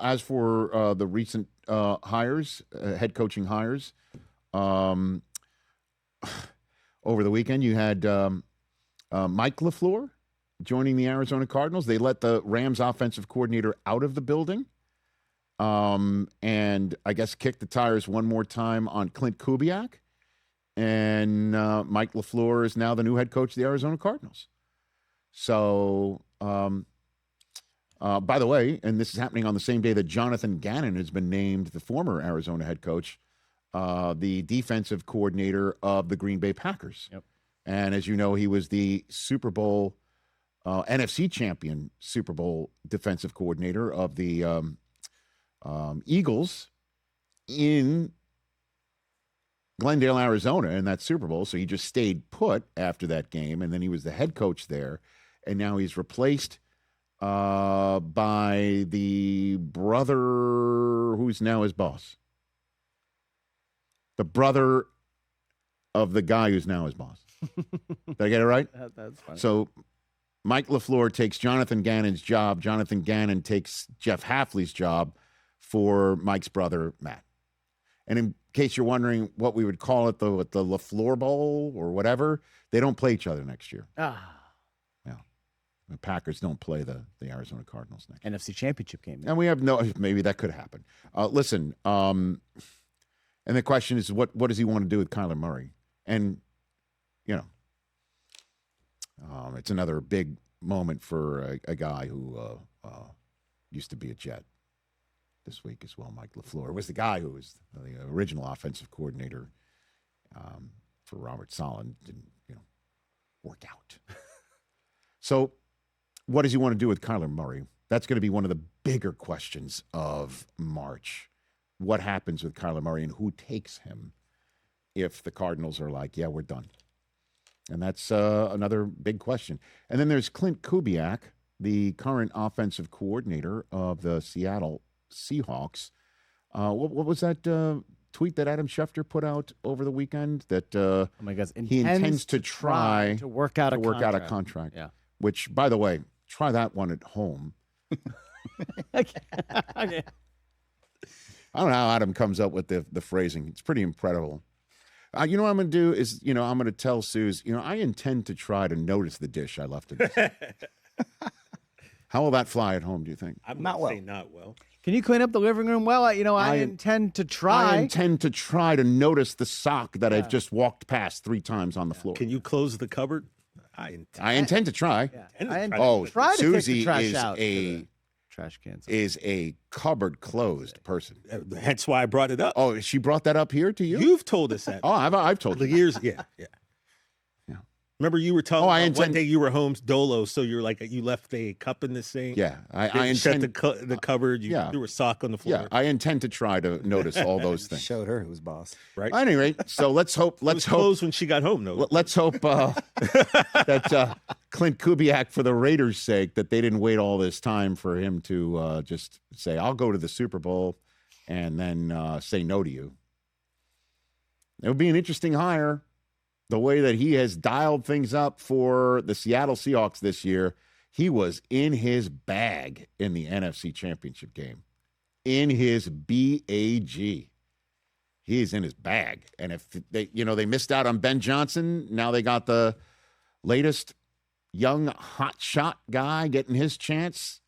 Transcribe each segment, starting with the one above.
as for the recent hires, head coaching hires, over the weekend you had Mike LaFleur joining the Arizona Cardinals. They let the Rams offensive coordinator out of the building, and I guess kicked the tires one more time on Klint Kubiak. And Mike LaFleur is now the new head coach of the Arizona Cardinals. So, by the way, and this is happening on the same day that Jonathan Gannon has been named, the former Arizona head coach, the defensive coordinator of the Green Bay Packers. Yep. And as you know, he was the Super Bowl, NFC champion Super Bowl defensive coordinator of the Eagles in Glendale, Arizona, in that Super Bowl. So he just stayed put after that game, and then he was the head coach there. And now he's replaced by the brother who's now his boss. The brother of the guy who's now his boss. Did I get it right? That's funny. So Mike LaFleur takes Jonathan Gannon's job. Jonathan Gannon takes Jeff Hafley's job for Mike's brother, Matt. And in case you're wondering what we would call it, the LaFleur Bowl or whatever, they don't play each other next year. The Packers don't play the Arizona Cardinals next year. NFC Championship game. And we have maybe that could happen. Listen, and the question is, what does he want to do with Kyler Murray? And, it's another big moment for a guy who used to be a Jet this week as well. Mike LaFleur was the guy who was the original offensive coordinator for Robert Saleh. Didn't, work out. So what does he want to do with Kyler Murray? That's going to be one of the bigger questions of March. What happens with Kyler Murray and who takes him if the Cardinals are like, yeah, we're done? And that's another big question. And then there's Klint Kubiak, the current offensive coordinator of the Seattle Seahawks. What was that tweet that Adam Schefter put out over the weekend? That oh my God, he intends to try to work out a contract. Yeah. Which, by the way, try that one at home. Okay. I don't know how Adam comes up with the phrasing. It's pretty incredible. You know what I'm going to do is, I'm going to tell Suze, I intend to try to notice the dish I left in the How will that fly at home, do you think? I'm Not well. not well. Can you clean up the living room well? I intend to try. I intend to try to notice the sock that I've just walked past 3 times on the floor. Can you close the cupboard? I intend to try. Try to Susie take the trash is out. trash cans. Is Is a cupboard closed person. Hence why I brought it up. Oh, she brought that up here to you? You've told us that. Oh, I've told the you. years. Yeah. Remember, you were telling me one day you were home dolo, so you're like you left a cup in the sink. Yeah, I shut the cupboard. You threw a sock on the floor. Yeah, I intend to try to notice all those things. Showed her who's boss. Right. At any rate, so let's hope. It was closed when she got home. No. Let's hope that Klint Kubiak, for the Raiders' sake, that they didn't wait all this time for him to just say, "I'll go to the Super Bowl," and then say no to you. It would be an interesting hire. The way that he has dialed things up for the Seattle Seahawks this year, he was in his bag in the NFC Championship game. In his BAG. He is in his bag. And if they missed out on Ben Johnson, now they got the latest young hotshot guy getting his chance.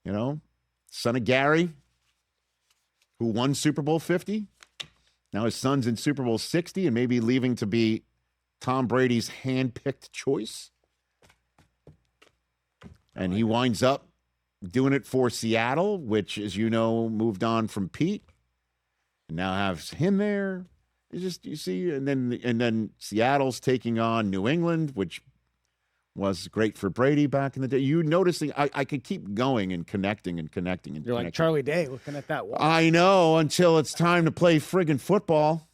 Son of Gary, who won Super Bowl 50. Now his son's in Super Bowl 60 and maybe leaving to be Tom Brady's hand-picked choice. And he winds up doing it for Seattle, which, as you know, moved on from Pete. And now has him there. It's just, you see, and then Seattle's taking on New England, which was great for Brady back in the day. You noticing, I could keep going and connecting. You're like Charlie Day looking at that wall. I know, until it's time to play friggin' football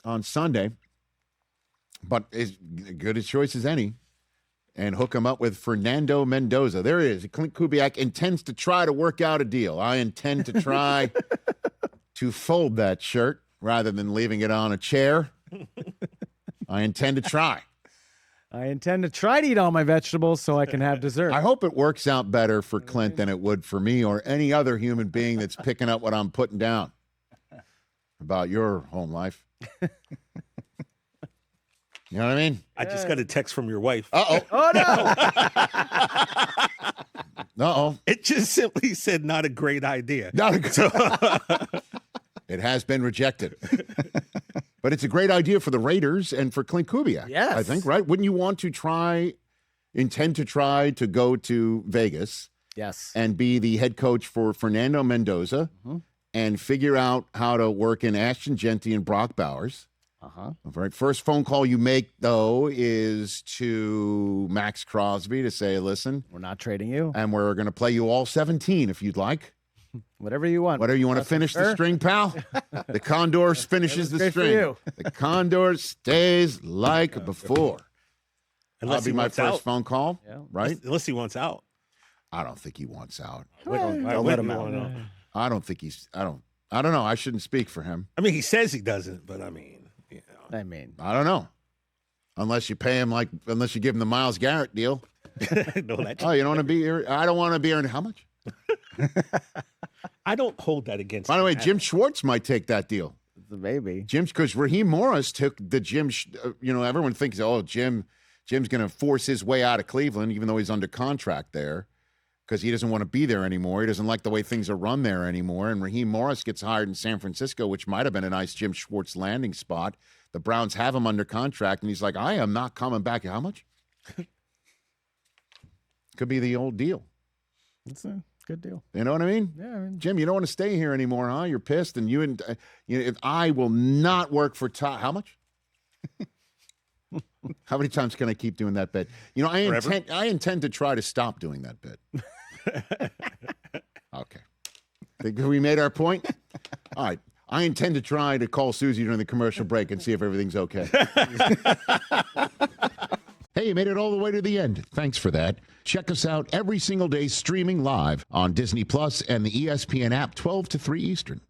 on Sunday. But as good a choice as any. And hook him up with Fernando Mendoza. There it is. Klint Kubiak intends to try to work out a deal. I intend to try to fold that shirt rather than leaving it on a chair. I intend to try. I intend to try to eat all my vegetables so I can have dessert. I hope it works out better for Clint than it would for me or any other human being that's picking up what I'm putting down about your home life. You know what I mean? I just got a text from your wife. Uh-oh. Oh, no. Uh-oh. It just simply said not a great idea. Not a good. It has been rejected. But it's a great idea for the Raiders and for Klint Kubiak. Yes. I think, right? Wouldn't you want to intend to try to go to Vegas Yes. and be the head coach for Fernando Mendoza and figure out how to work in Ashton Genty and Brock Bowers? Uh-huh. All right. First phone call you make, though, is to Max Crosby to say, listen, We're not trading you. and we're going to play you all 17 if you'd like. Whatever you want. Whatever you want to finish the string, pal. The Condor finishes the great for string. you. The Condor stays like before. Unless That'll be he my wants first out. phone call, Yeah. right? Unless he wants out. I don't think he wants out. Don't let him out. I don't think he's. I don't know. I shouldn't speak for him. I mean, he says he doesn't, but I mean, you know. I mean, I don't know. Unless you pay him unless you give him the Myles Garrett deal. No, that's, Oh, you don't want to be here? I don't want to be here. How much? I don't hold that against By the way, him. Jim Schwartz might take that deal. it's a baby. Because Raheem Morris took the Jim. Everyone thinks, oh, Jim's going to force his way out of Cleveland, even though he's under contract there, because he doesn't want to be there anymore. He doesn't like the way things are run there anymore. And Raheem Morris gets hired in San Francisco, which might have been a nice Jim Schwartz landing spot. The Browns have him under contract, and he's like, I am not coming back. How much? Could be the old deal. It's a good deal. You know what I mean? Yeah. I mean, Jim, you don't want to stay here anymore, huh? You're pissed, and if I will not work for Todd. How much? How many times can I keep doing that bit? I intend to try to stop doing that bit. Okay. Think we made our point? All right. I intend to try to call Susie during the commercial break and see if everything's okay. Hey, you made it all the way to the end. Thanks for that. Check us out every single day streaming live on Disney Plus and the ESPN app 12 to 3 Eastern.